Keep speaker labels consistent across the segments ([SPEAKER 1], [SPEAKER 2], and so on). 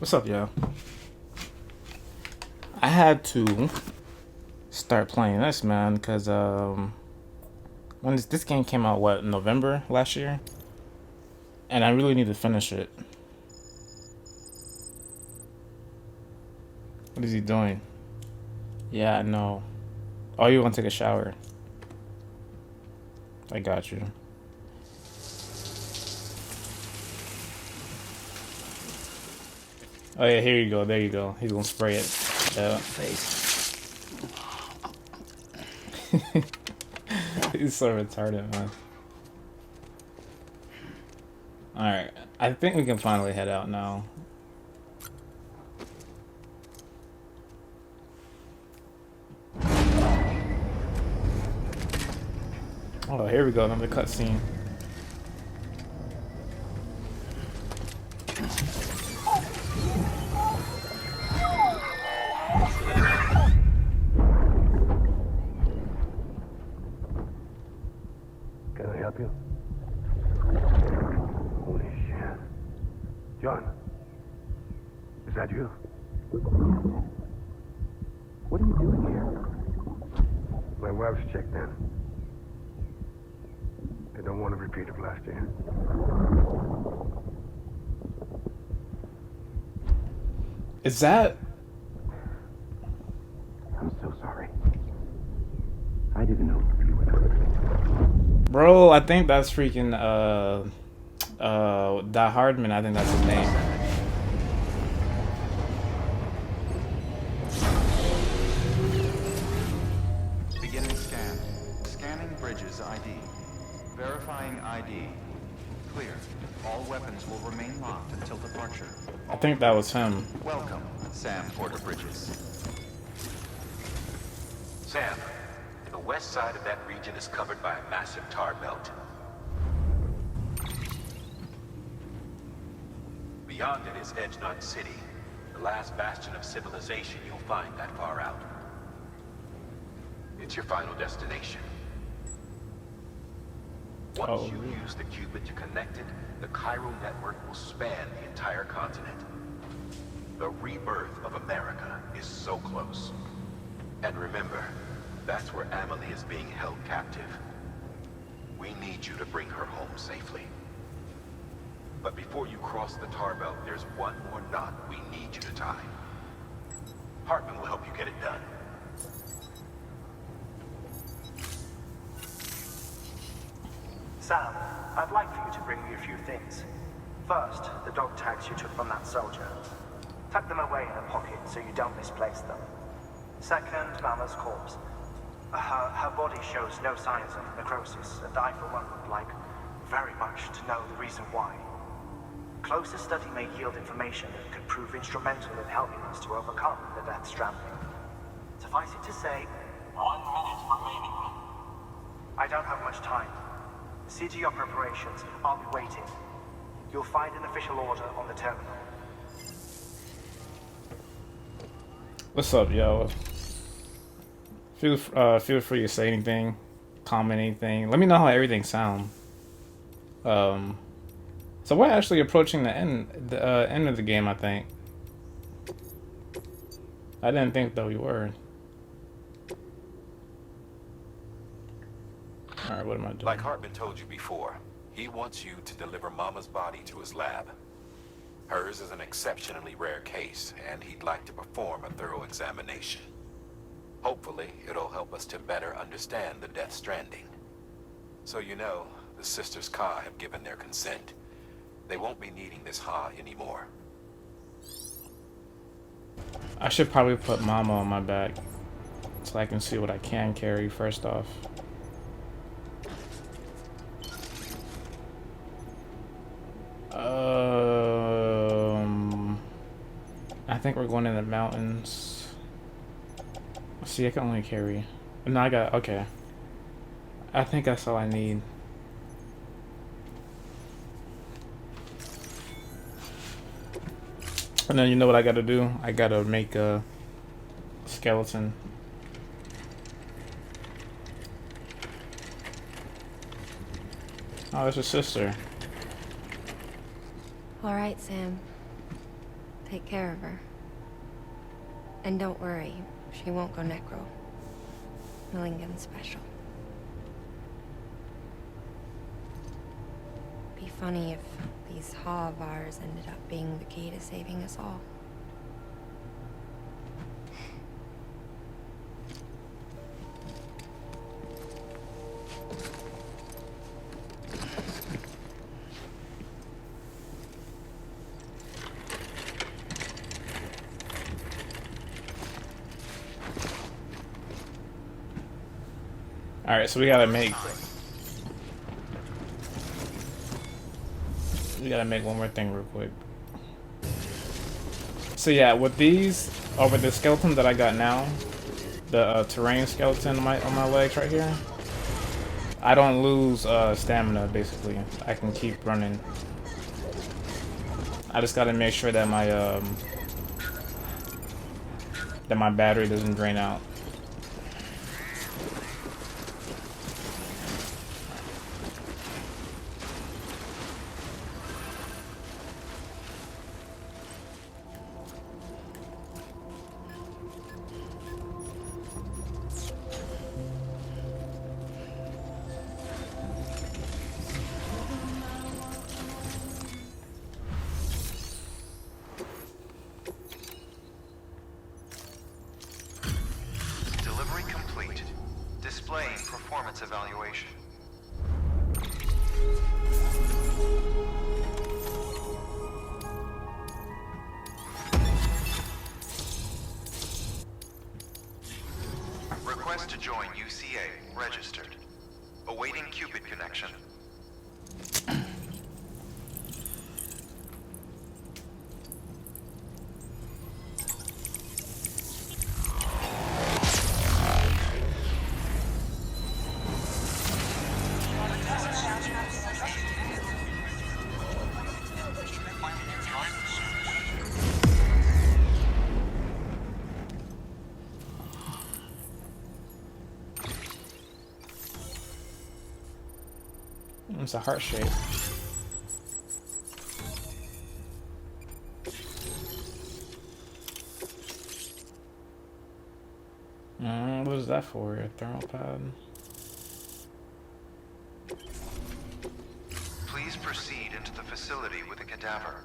[SPEAKER 1] What's up, y'all? I had to start playing this, man, because when this game came out, what, November last year? And I really need to finish it. What is he doing? Yeah, I know. Oh, you want to take a shower? I got you. Oh yeah, here you go. There you go. He's gonna spray it. Face. He's so retarded, man. Alright, I think we can finally head out now. Oh, here we go, another cutscene.
[SPEAKER 2] Can I help you? Holy shit. John, is that you? What are you doing here? My wife's checked in. They don't want a repeat of last year.
[SPEAKER 1] Is that...
[SPEAKER 2] I'm so sorry. I didn't know you were there.
[SPEAKER 1] Bro, I think that's freaking, Die Hardman, I think that's his name.
[SPEAKER 3] Beginning scan. Scanning bridges ID. Verifying ID. Clear. All weapons will remain locked until departure.
[SPEAKER 1] I think that was him.
[SPEAKER 3] Welcome, Sam Porter Bridges.
[SPEAKER 4] Sam, the west side of that region is covered by a massive tar belt. Beyond it is Edgenut City, the last bastion of civilization you'll find that far out. It's your final destination. Once you use the qubit to connect it, the chiral network will span the entire continent. The rebirth of America is so close. And remember, that's where Amelie is being held captive. We need you to bring her home safely. But before you cross the tar belt, there's one more knot we need you to tie. Hartman will help you get it done.
[SPEAKER 5] Sam, I'd like for you to bring me a few things. First, the dog tags you took from that soldier. Tuck them away in a pocket so you don't misplace them. Second, Mama's corpse. Her body shows no signs of necrosis, and I, for one, would like very much to know the reason why. Closer study may yield information that could prove instrumental in helping us to overcome the Death Stranding. Suffice it to say, 1 minute remaining. I don't have much time. See to your preparations. I'll be waiting. You'll find an official order on the terminal.
[SPEAKER 1] What's up, yo? Feel free to say anything, comment anything. Let me know how everything sounds. So we're actually approaching the end of the game, I think. I didn't think that we were. Alright, what am I doing?
[SPEAKER 4] Like Hartman told you before, he wants you to deliver Mama's body to his lab. Hers is an exceptionally rare case, and he'd like to perform a thorough examination. Hopefully, it'll help us to better understand the Death Stranding. So you know, the Sisters Ka have given their consent. They won't be needing this Ha anymore.
[SPEAKER 1] I should probably put Mama on my back so I can see what I can carry first off. I think we're going in the mountains. See, I can only carry. No, I got, okay. I think that's all I need. And then you know what I gotta do? I gotta make a skeleton. Oh, that's your sister.
[SPEAKER 6] All right, Sam. take care of her. And don't worry, she won't go necro. Millingen's special. Be funny if these Ha of ours ended up being the key to saving us all.
[SPEAKER 1] Alright, so we gotta make one more thing real quick. So yeah, with these, or with the skeleton that I got now, the terrain skeleton on my legs right here, I don't lose stamina. Basically, I can keep running. I just gotta make sure that my battery doesn't drain out.
[SPEAKER 3] Delivery complete. Displaying performance evaluation. Request to join UCA. Registered. Awaiting Cupid connection.
[SPEAKER 1] It's a heart shape. What is that for? A thermal pad?
[SPEAKER 3] Please proceed into the facility with a cadaver.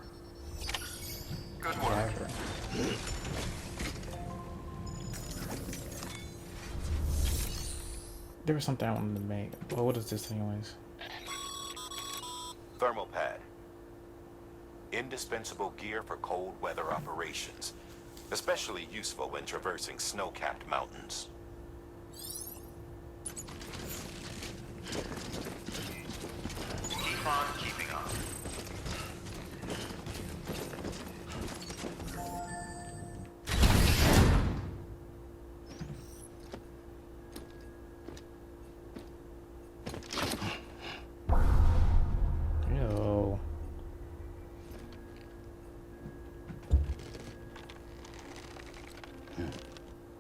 [SPEAKER 3] Good work.
[SPEAKER 1] Cadaver. There was something I wanted to make. Well, what is this anyways?
[SPEAKER 4] Thermal pad. Indispensable gear for cold weather operations. Especially useful when traversing snow-capped mountains.
[SPEAKER 3] Keep on keeping on.
[SPEAKER 1] Yo.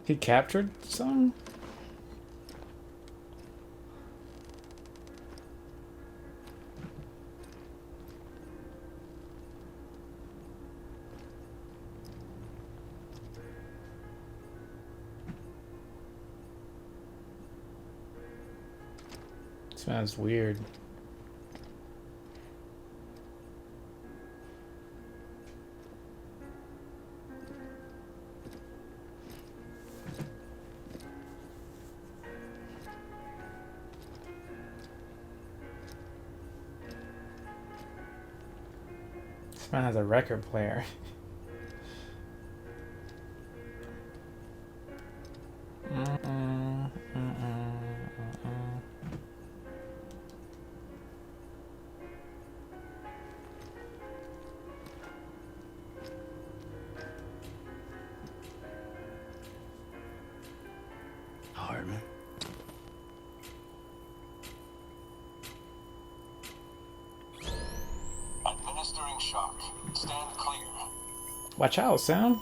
[SPEAKER 1] He captured some? This man's weird. This man has a record player.
[SPEAKER 2] Hartman.
[SPEAKER 7] Administering shock. Stand clear.
[SPEAKER 1] Watch out, Sam.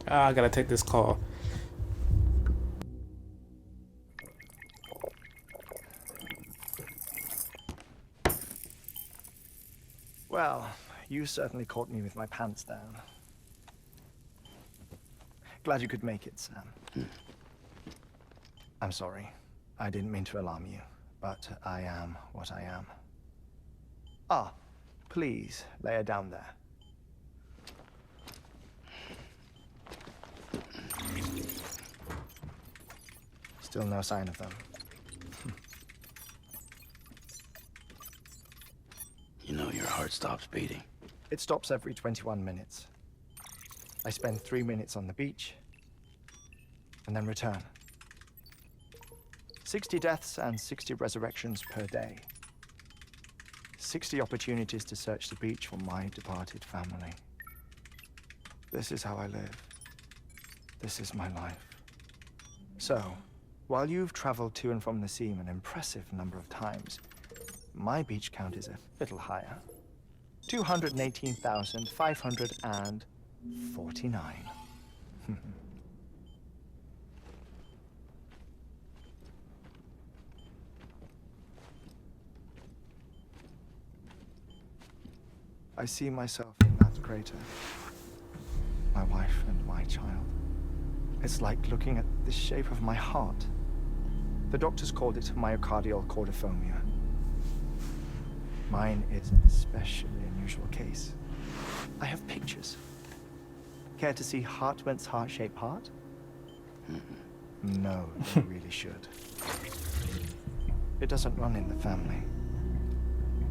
[SPEAKER 1] Ah, I gotta take this call.
[SPEAKER 5] Well, you certainly caught me with my pants down. Glad you could make it, Sam. I'm sorry. I didn't mean to alarm you, but I am what I am. Ah, please, lay her down there. Still no sign of them.
[SPEAKER 8] You know your heart stops beating.
[SPEAKER 5] It stops every 21 minutes. I spend 3 minutes on the beach, and then return. 60 deaths and 60 resurrections per day. 60 opportunities to search the beach for my departed family. This is how I live. This is my life. So, while you've traveled to and from the sea an impressive number of times, my beach count is a little higher. 218,549. I see myself in that crater. My wife and my child. It's like looking at the shape of my heart. The doctors called it myocardial cordiformia. Mine is an especially unusual case. I have pictures. Care to see Hartmann's heart-shaped heart? No, you really should. It doesn't run in the family.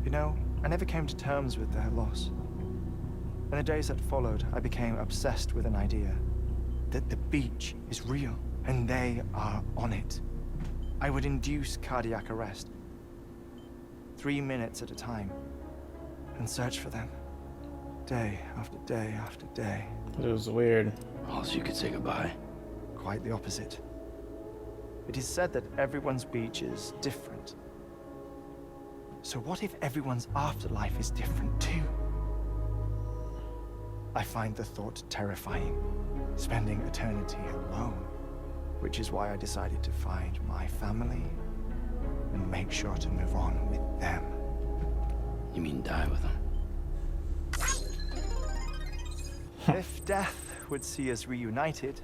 [SPEAKER 5] You know, I never came to terms with their loss. In the days that followed, I became obsessed with an idea that the beach is real and they are on it. I would induce cardiac arrest, 3 minutes at a time, and search for them, day after day after day.
[SPEAKER 1] It was weird.
[SPEAKER 8] All you could say goodbye.
[SPEAKER 5] Quite the opposite. It is said that everyone's beach is different. So what if everyone's afterlife is different too? I find the thought terrifying, spending eternity alone, which is why I decided to find my family and make sure to move on with them.
[SPEAKER 8] You mean die with them?
[SPEAKER 5] If death would see us reunited,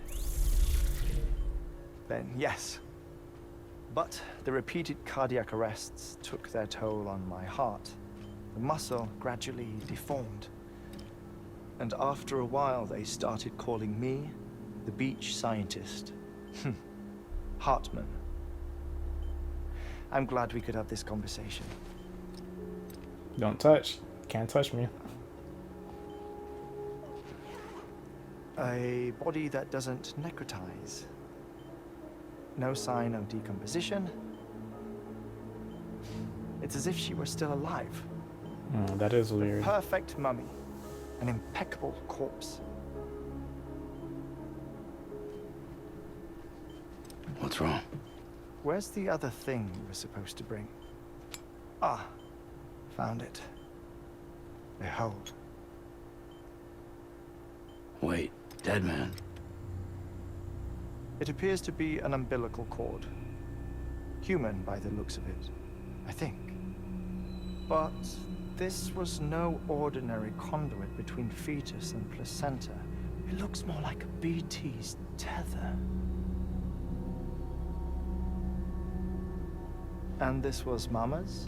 [SPEAKER 5] then yes. But the repeated cardiac arrests took their toll on my heart. The muscle gradually deformed. And after a while, they started calling me the beach scientist. Hartmann. I'm glad we could have this conversation.
[SPEAKER 1] Don't touch. Can't touch me.
[SPEAKER 5] A body that doesn't necrotize. No sign of decomposition. It's as if she were still alive.
[SPEAKER 1] That is weird.
[SPEAKER 5] Perfect mummy. An impeccable corpse.
[SPEAKER 8] What's wrong?
[SPEAKER 5] Where's the other thing you were supposed to bring? Ah, found it. Behold.
[SPEAKER 8] Wait, dead man.
[SPEAKER 5] It appears to be an umbilical cord. Human by the looks of it, I think. But this was no ordinary conduit between fetus and placenta. It looks more like a BT's tether. And this was Mama's?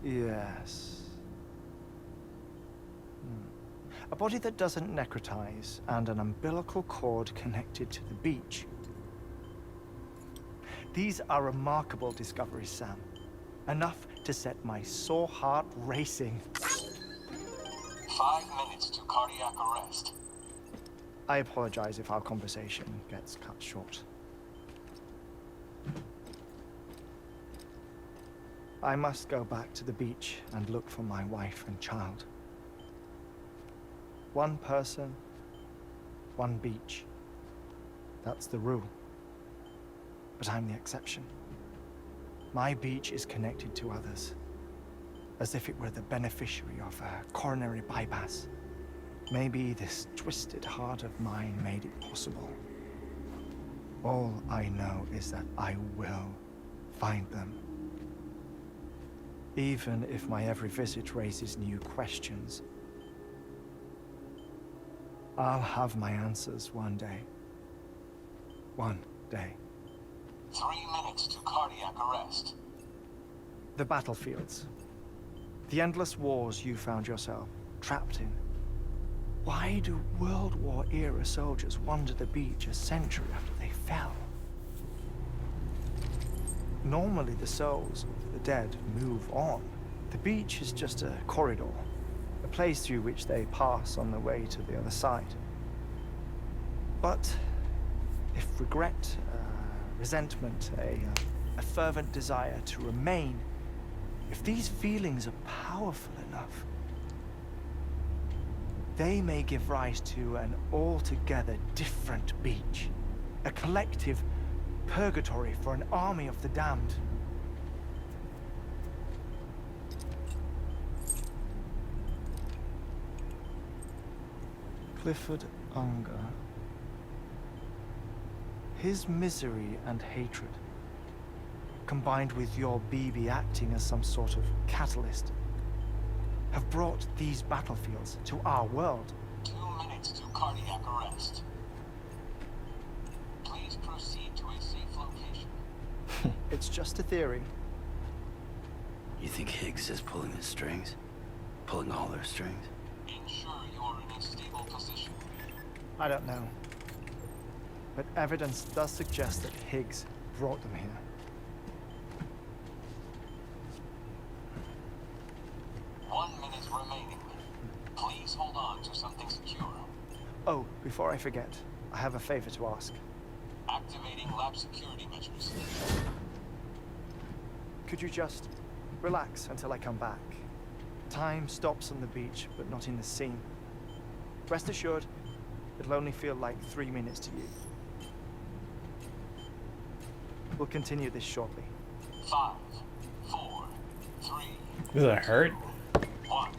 [SPEAKER 5] Yes. A body that doesn't necrotize, and an umbilical cord connected to the beach. These are remarkable discoveries, Sam. Enough to set my sore heart racing.
[SPEAKER 7] 5 minutes to cardiac arrest.
[SPEAKER 5] I apologize if our conversation gets cut short. I must go back to the beach and look for my wife and child. One person, one beach. That's the rule. But I'm the exception. My beach is connected to others, as if it were the beneficiary of a coronary bypass. Maybe this twisted heart of mine made it possible. All I know is that I will find them. Even if my every visit raises new questions, I'll have my answers one day. One day.
[SPEAKER 7] 3 minutes to cardiac arrest.
[SPEAKER 5] The battlefields. The endless wars you found yourself trapped in. Why do World War-era soldiers wander the beach a century after they fell? Normally the souls of the dead move on. The beach is just a corridor, a place through which they pass on their way to the other side. But if regret, resentment, a fervent desire to remain, if these feelings are powerful enough, they may give rise to an altogether different beach, a collective purgatory for an army of the damned. Clifford Unger. His misery and hatred, combined with your BB acting as some sort of catalyst, have brought these battlefields to our world.
[SPEAKER 7] 2 minutes to cardiac arrest. Please proceed to a safe location.
[SPEAKER 5] It's just a theory.
[SPEAKER 8] You think Higgs is pulling the strings? Pulling all their strings?
[SPEAKER 7] Ensure you're in a stable position.
[SPEAKER 5] I don't know. But evidence does suggest that Higgs brought them here.
[SPEAKER 7] Remaining. Please hold on to something secure.
[SPEAKER 5] Oh, before I forget, I have a favor to ask.
[SPEAKER 7] Activating lab security measures.
[SPEAKER 5] Could you just relax until I come back? Time stops on the beach, but not in the scene. Rest assured, it'll only feel like 3 minutes to you. We'll continue this shortly.
[SPEAKER 7] 5, 4, 3.
[SPEAKER 1] Does it hurt?
[SPEAKER 7] 1.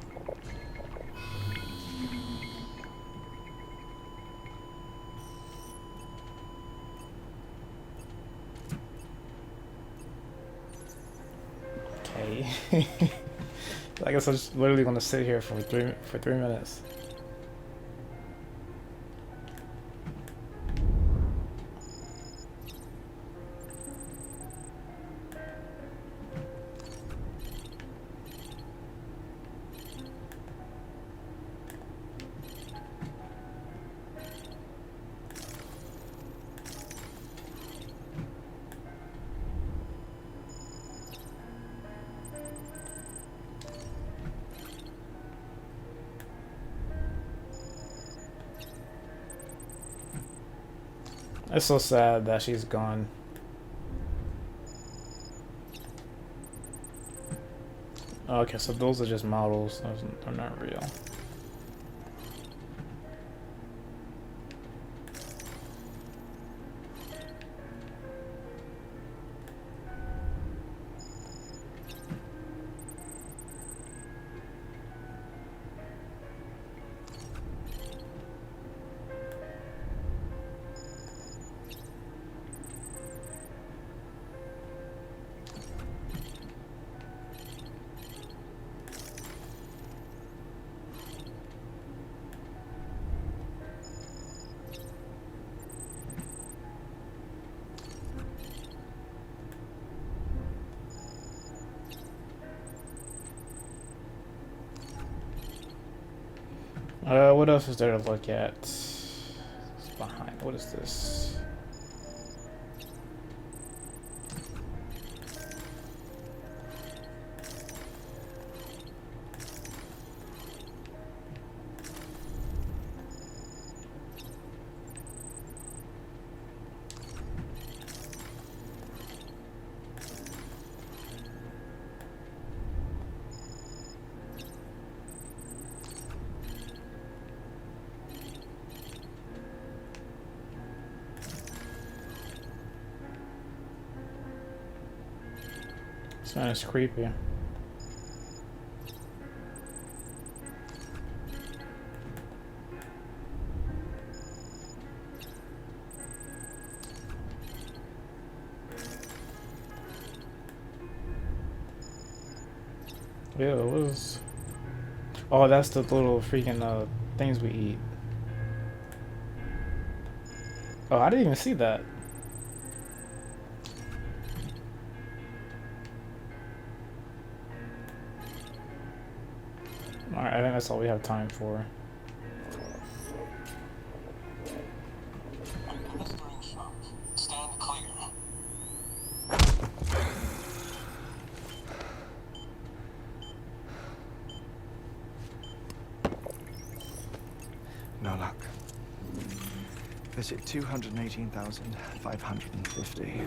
[SPEAKER 1] Okay. I guess I'm just literally gonna sit here for three minutes. It's so sad that she's gone. Okay, so those are just models. They're not real. What else is there to look at? It's behind. What is this? This man is creepy. Yeah, it was. Oh, that's the little freaking things we eat. Oh, I didn't even see that. Alright, I think that's all we have time for.
[SPEAKER 7] Administering shock. Stand clear.
[SPEAKER 5] No luck. Visit 218,550.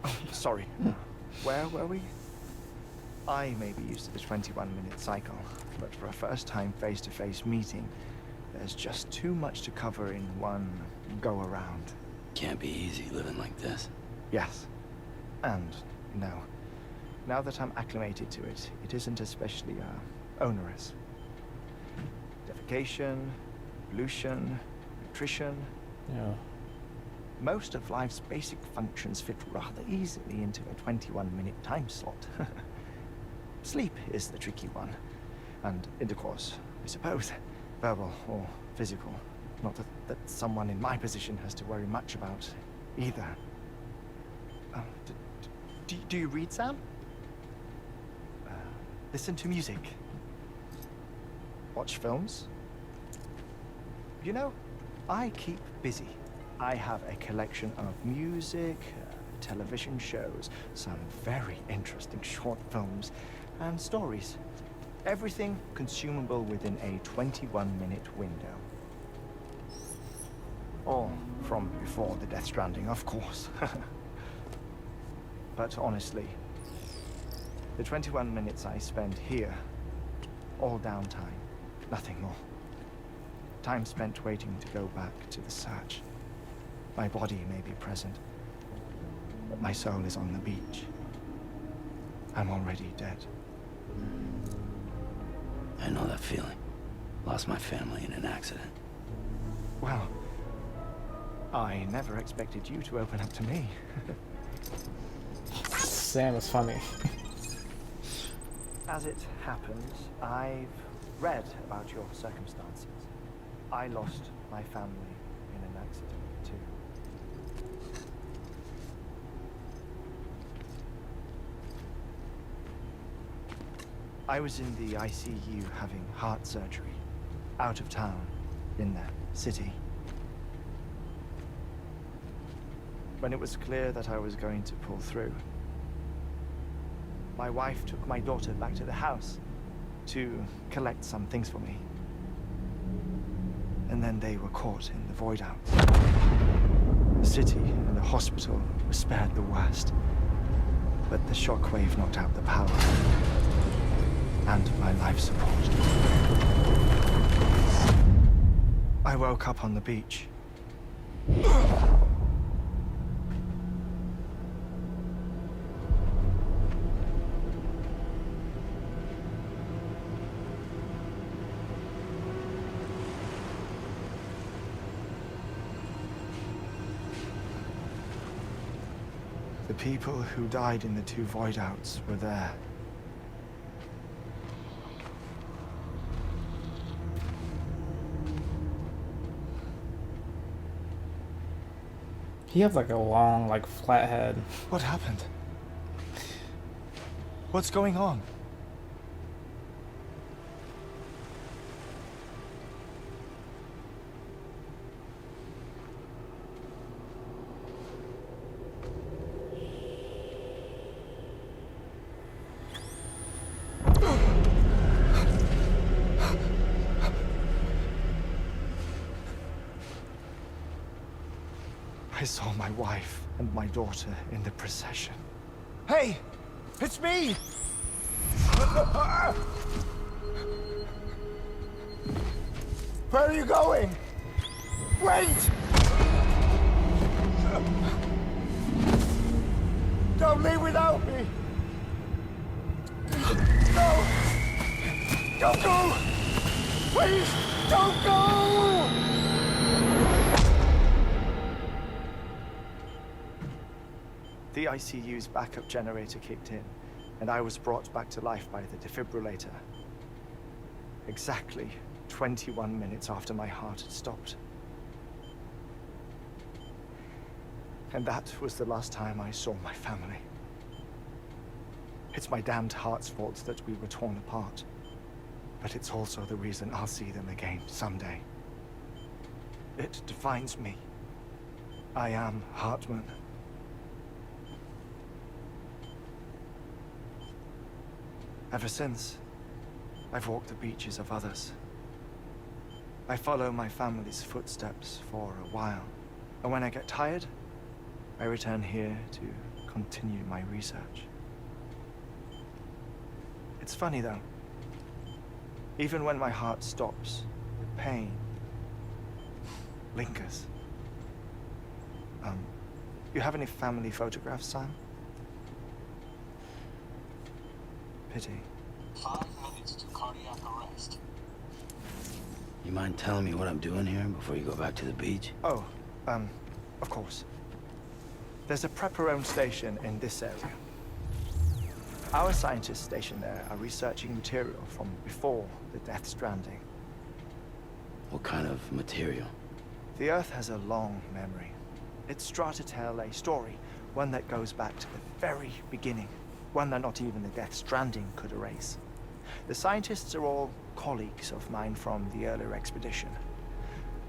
[SPEAKER 5] Oh, sorry. Where were we? I may be used to the 21-minute cycle, but for a first-time face-to-face meeting, there's just too much to cover in one go-around.
[SPEAKER 8] Can't be easy living like this.
[SPEAKER 5] Yes. And no. Now that I'm acclimated to it, it isn't especially onerous. Defecation, pollution, nutrition.
[SPEAKER 1] Yeah.
[SPEAKER 5] Most of life's basic functions fit rather easily into a 21-minute time slot. Sleep is the tricky one. And intercourse, I suppose. Verbal or physical. Not that someone in my position has to worry much about either. Do you read, Sam? Listen to music. Watch films. You know, I keep busy. I have a collection of music, television shows, some very interesting short films, and stories. Everything consumable within a 21-minute window. All from before the Death Stranding, of course. But honestly, the 21 minutes I spend here, all downtime, nothing more. Time spent waiting to go back to the search. My body may be present, but my soul is on the beach. I'm already dead.
[SPEAKER 8] I know that feeling. Lost my family in an accident.
[SPEAKER 5] Well, I never expected you to open up to me.
[SPEAKER 1] Sam is funny.
[SPEAKER 5] As it happens, I've read about your circumstances. I lost my family in an accident, too. I was in the ICU having heart surgery, out of town, in the city. When it was clear that I was going to pull through, my wife took my daughter back to the house to collect some things for me. And then they were caught in the void out. The city and the hospital were spared the worst, but the shockwave knocked out the power and my life support. I woke up on the beach. The people who died in the two void outs were there.
[SPEAKER 1] He has like a long, like flat head.
[SPEAKER 5] What happened? What's going on? I saw my wife and my daughter in the procession. Hey! It's me! Where are you going? Wait! Don't leave without me! No! Don't go! Please, don't go! The ICU's backup generator kicked in, and I was brought back to life by the defibrillator. Exactly 21 minutes after my heart had stopped. And that was the last time I saw my family. It's my damned heart's fault that we were torn apart. But it's also the reason I'll see them again someday. It defines me. I am Hartman. Ever since, I've walked the beaches of others. I follow my family's footsteps for a while, and when I get tired, I return here to continue my research. It's funny though. Even when my heart stops, the pain lingers. You have any family photographs, Sam? Pity.
[SPEAKER 7] 5 minutes to cardiac arrest.
[SPEAKER 8] You mind telling me what I'm doing here before you go back to the beach?
[SPEAKER 5] Oh, of course. There's a prep-your-own station in this area. Our scientists stationed there are researching material from before the Death Stranding.
[SPEAKER 8] What kind of material?
[SPEAKER 5] The Earth has a long memory. It's trying to tell a story, one that goes back to the very beginning, one that not even the Death Stranding could erase. The scientists are all colleagues of mine from the earlier expedition.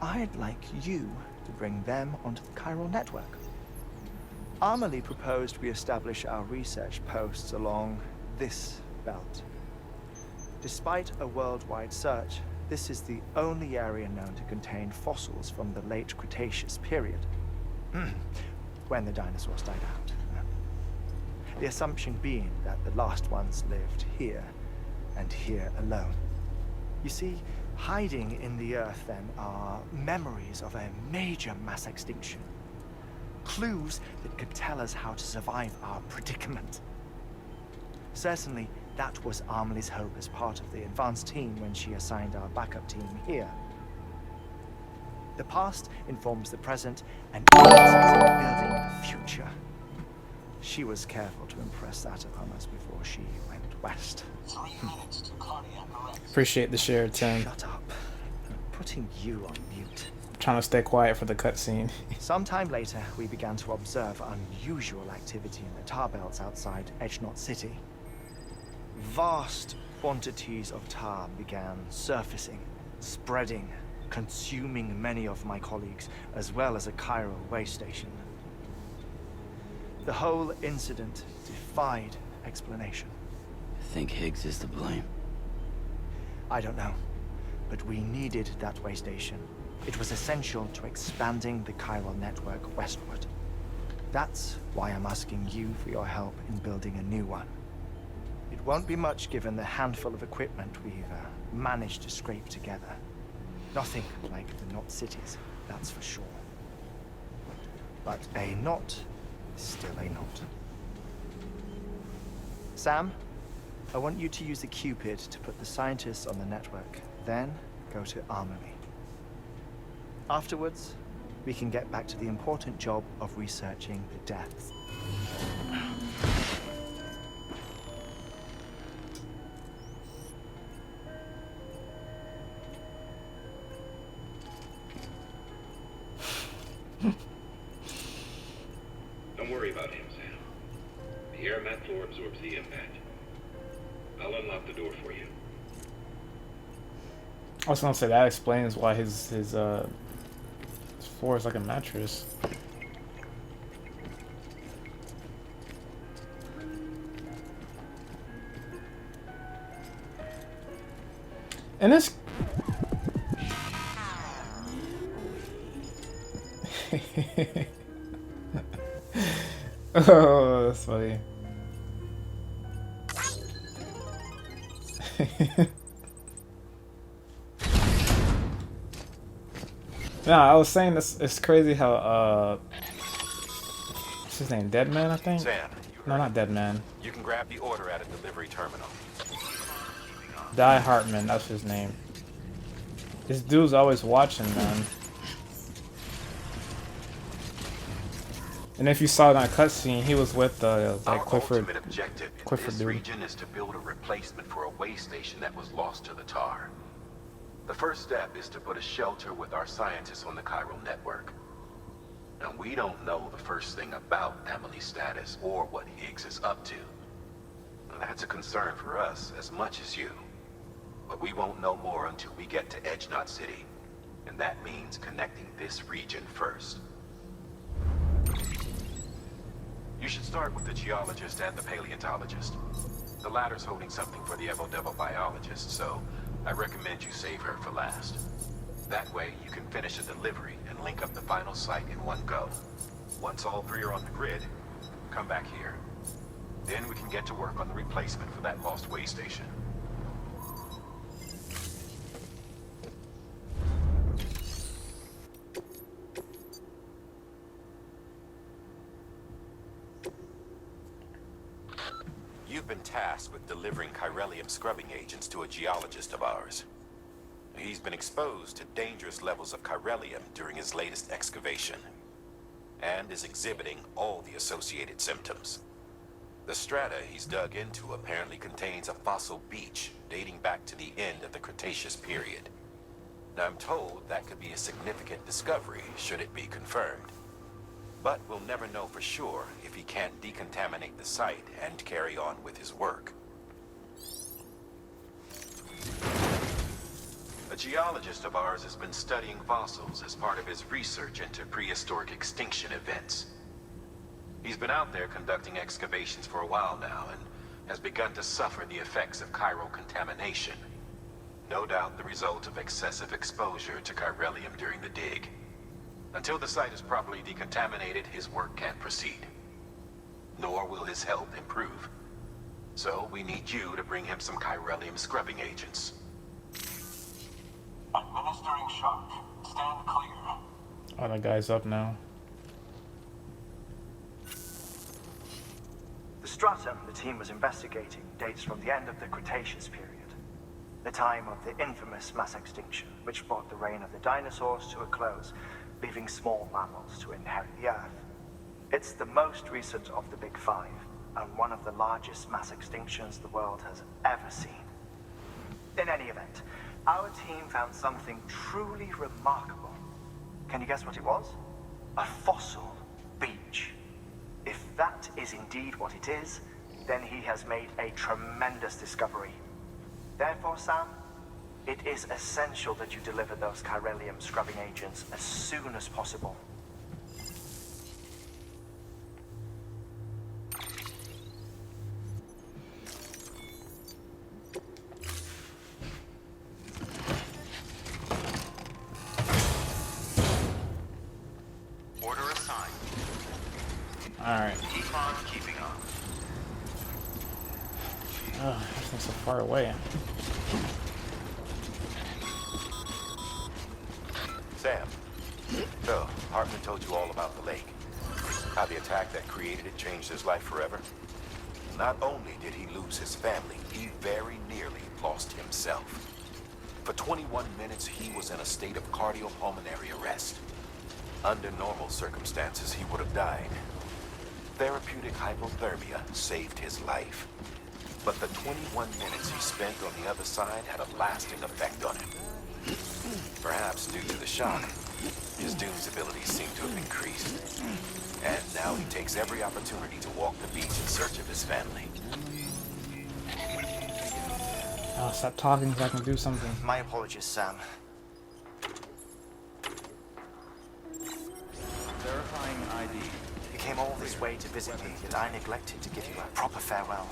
[SPEAKER 5] I'd like you to bring them onto the chiral network. Amelie proposed we establish our research posts along this belt. Despite a worldwide search, this is the only area known to contain fossils from the late Cretaceous period, when the dinosaurs died out. The assumption being that the last ones lived here, and here alone. You see, hiding in the Earth then are memories of a major mass extinction. Clues that could tell us how to survive our predicament. Certainly, that was Amelie's hope as part of the advanced team when she assigned our backup team here. The past informs the present and aids us in building the future. She was careful to impress that upon us before she went west.
[SPEAKER 7] 3 minutes to cardiac arrest.
[SPEAKER 1] Appreciate the share, Tim.
[SPEAKER 5] Shut up. I'm putting you on mute.
[SPEAKER 1] Trying to stay quiet for the cutscene.
[SPEAKER 5] Sometime later, we began to observe unusual activity in the tar belts outside Edgenot City. Vast quantities of tar began surfacing, spreading, consuming many of my colleagues, as well as a chiral waste station. The whole incident defied explanation.
[SPEAKER 8] Think Higgs is to blame?
[SPEAKER 5] I don't know, but we needed that way station. It was essential to expanding the chiral network westward. That's why I'm asking you for your help in building a new one. It won't be much given the handful of equipment we've managed to scrape together. Nothing like the knot cities, that's for sure. But a knot is still a knot. Sam, I want you to use the Cupid to put the scientists on the network, then go to Amelie. Afterwards, we can get back to the important job of researching the deaths.
[SPEAKER 9] Don't worry about him, Sam. The air mat floor absorbs the impact. I'll unlock the door for you.
[SPEAKER 1] I was gonna say that explains why his floor is like a mattress. And this oh, that's funny. No, I was saying this. It's crazy how what's his name? Deadman, I think.
[SPEAKER 4] Sam,
[SPEAKER 1] No, not Deadman.
[SPEAKER 4] you can grab the order at a delivery terminal.
[SPEAKER 1] Die Hartman, that's his name. This dude's always watching, man. And if you saw that cutscene, he was with that
[SPEAKER 4] Our
[SPEAKER 1] Clifford.
[SPEAKER 4] ultimate objective in
[SPEAKER 1] Clifford
[SPEAKER 4] this
[SPEAKER 1] dude.
[SPEAKER 4] region is to build a replacement for a way station that was lost to the tar. The first step is to put a shelter with our scientists on the chiral network. Now, we don't know the first thing about Emily's status or what Higgs is up to. Now, that's a concern for us as much as you. But we won't know more until we get to Edge Knot City. And that means connecting this region first. You should start with the geologist and the paleontologist. The latter's holding something for the Evo-Devo biologist, so I recommend you save her for last. That way, you can finish a delivery and link up the final site in one go. Once all three are on the grid, come back here. Then we can get to work on the replacement for that lost way station. You've been tasked with delivering chiralium scrubbing agents to a geologist of ours. He's been exposed to dangerous levels of chiralium during his latest excavation, and is exhibiting all the associated symptoms. The strata he's dug into apparently contains a fossil beach dating back to the end of the Cretaceous period. Now, I'm told that could be a significant discovery should it be confirmed. But we'll never know for sure if he can't decontaminate the site and carry on with his work. A geologist of ours has been studying fossils as part of his research into prehistoric extinction events. He's been out there conducting excavations for a while now and has begun to suffer the effects of chiral contamination. No doubt the result of excessive exposure to chiralium during the dig. Until the site is properly decontaminated, his work can't proceed. Nor will his health improve. So we need you to bring him some chiralium scrubbing agents.
[SPEAKER 7] Administering shock. Stand clear.
[SPEAKER 1] Oh, that guy's up now.
[SPEAKER 5] The stratum the team was investigating dates from the end of the Cretaceous period, the time of the infamous mass extinction, which brought the reign of the dinosaurs to a close, leaving small mammals to inherit the Earth. It's the most recent of the Big Five, and one of the largest mass extinctions the world has ever seen. In any event, our team found something truly remarkable. Can you guess what it was? A fossil beach. If that is indeed what it is, then he has made a tremendous discovery. Therefore, Sam, it is essential that you deliver those chiralium scrubbing agents as soon as possible.
[SPEAKER 3] Order assigned.
[SPEAKER 1] Alright.
[SPEAKER 3] Keep on keeping on.
[SPEAKER 1] Oh, everything's so far away.
[SPEAKER 4] Sam, so Hartman told you all about the lake. How the attack that created it changed his life forever. Not only did he lose his family, he very nearly lost himself. For 21 minutes, he was in a state of cardiopulmonary arrest. Under normal circumstances, he would have died. Therapeutic hypothermia saved his life. But the 21 minutes he spent on the other side had a lasting effect on him. Perhaps due to the shock, his Doom's abilities seem to have increased. And now he takes every opportunity to walk the beach in search of his family.
[SPEAKER 1] Oh, stop talking so I can do something.
[SPEAKER 5] My apologies, Sam.
[SPEAKER 3] Verifying ID.
[SPEAKER 5] You came all this way to visit me, yet I neglected to give you a proper farewell.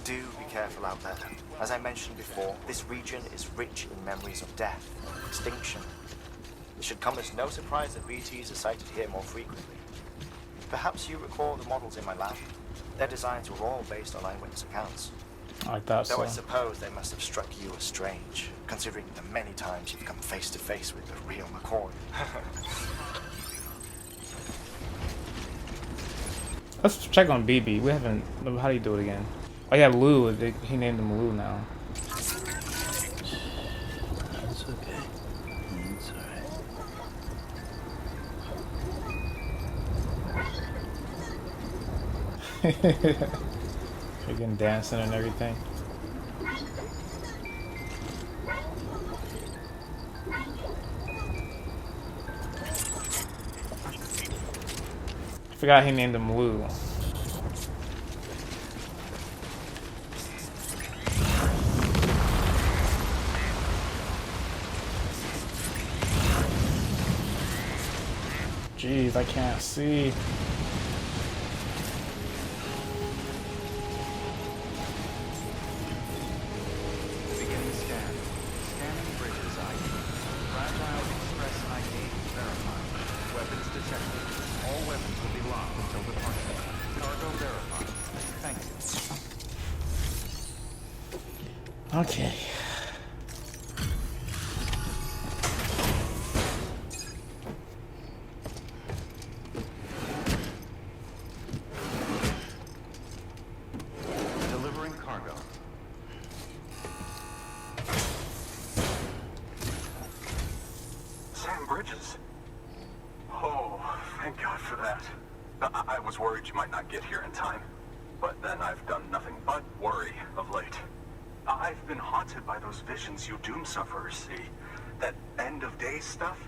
[SPEAKER 5] Do be careful out there. As I mentioned before, this region is rich in memories of death, extinction. It should come as no surprise that BTs are sighted here more frequently. Perhaps you recall the models in my lab. Their designs were all based on eyewitness accounts.
[SPEAKER 1] I thought
[SPEAKER 5] Though
[SPEAKER 1] so.
[SPEAKER 5] I suppose they must have struck you as strange, considering the many times you've come face to face with the real McCoy.
[SPEAKER 1] Let's check on BB. We haven't. How do you do it again? Oh yeah, Lou. He named him Lou now.
[SPEAKER 8] It's okay. It's alright.
[SPEAKER 1] Freaking dancing and everything. I forgot he named him Lou. Jeez, I can't see.
[SPEAKER 3] Beginning scan. Scanning bridges ID. Fragile Express ID verified. Weapons detected. All weapons will be locked until departure. Cargo verified. Thank you.
[SPEAKER 1] Okay.
[SPEAKER 3] Delivering cargo.
[SPEAKER 4] Sam Bridges. Oh, thank God for that. I was worried you might not get here in time. But then I've done nothing but worry of late. I've been haunted by those visions you doom sufferers see. That end of day stuff.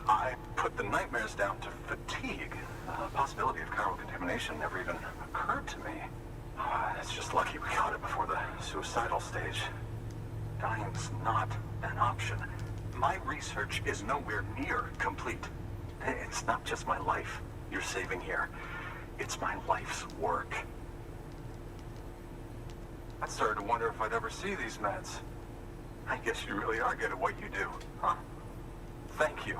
[SPEAKER 4] I put the nightmares down to fatigue. The possibility of chiral contamination never even occurred to me. It's just lucky we got it before the suicidal stage. Dying's not an option. My research is nowhere near complete. It's not just my life you're saving here. It's my life's work. I started to wonder if I'd ever see these meds. I guess you really are good at what you do, huh? Thank you.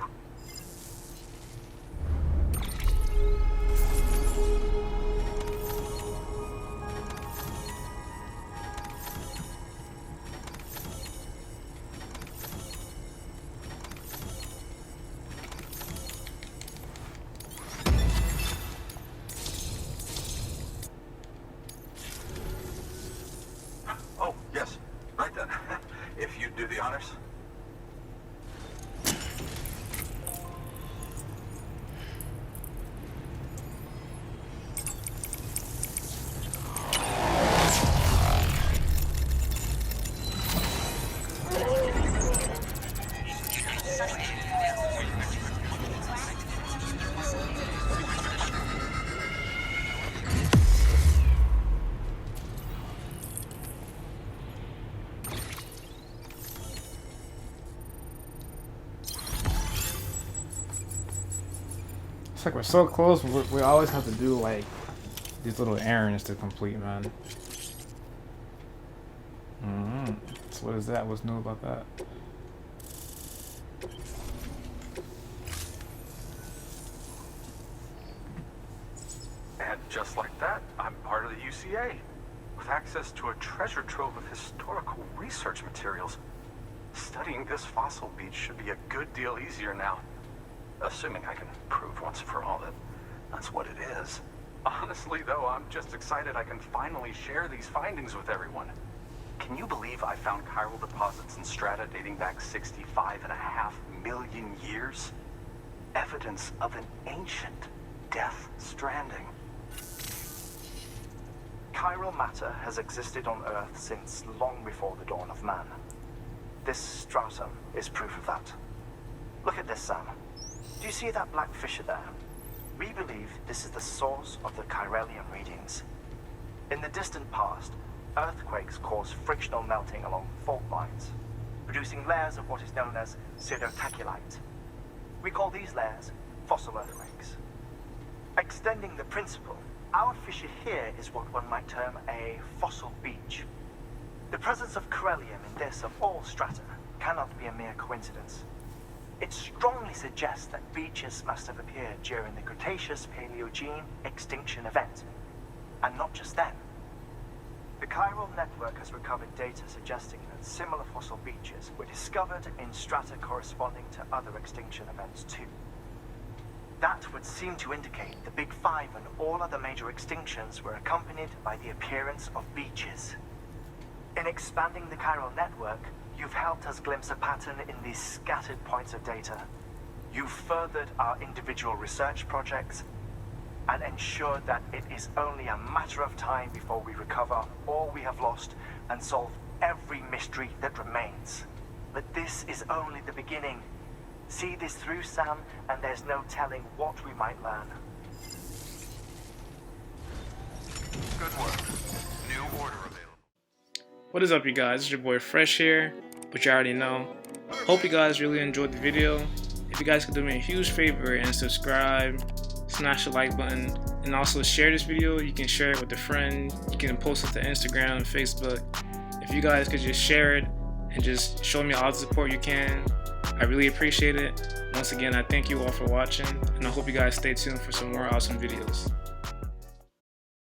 [SPEAKER 4] Oh, yes. Right then. If you'd do the honors.
[SPEAKER 1] It's like we're so close, but we always have to do like these little errands to complete, man. So what is that? What's new about that?
[SPEAKER 10] And just like that, I'm part of the UCA, with access to a treasure trove of historical research materials. Studying this fossil beach should be a good deal easier now. Assuming I can prove once for all that that's what it is. Honestly, though, I'm just excited I can finally share these findings with everyone. Can you believe I found chiral deposits in strata dating back 65.5 million years? Evidence of an ancient death stranding.
[SPEAKER 5] Chiral matter has existed on Earth since long before the dawn of man. This stratum is proof of that. Look at this, Sam. Do you see that black fissure there? We believe this is the source of the Chiralian readings. In the distant past, earthquakes caused frictional melting along fault lines, producing layers of what is known as pseudotaculite. We call these layers fossil earthquakes. Extending the principle, our fissure here is what one might term a fossil beach. The presence of Chiralium in this of all strata cannot be a mere coincidence. It strongly suggests that beaches must have appeared during the Cretaceous-Paleogene extinction event. And not just then. The chiral network has recovered data suggesting that similar fossil beaches were discovered in strata corresponding to other extinction events too. That would seem to indicate the Big Five and all other major extinctions were accompanied by the appearance of beaches. In expanding the chiral network, you've helped us glimpse a pattern in these scattered points of data. You've furthered our individual research projects, and ensure that it is only a matter of time before we recover all we have lost and solve every mystery that remains. But this is only the beginning. See this through, Sam, and there's no telling what we might learn.
[SPEAKER 3] Good work. New order available.
[SPEAKER 1] What is up, you guys? It's your boy Fresh here, but you already know. Hope you guys really enjoyed the video. If you guys could do me a huge favor and subscribe, smash the like button, and also share this video. You can share it with a friend. You can post it to Instagram, Facebook. If you guys could just share it and just show me all the support you can, I really appreciate it. Once again, I thank you all for watching, and I hope you guys stay tuned for some more awesome videos.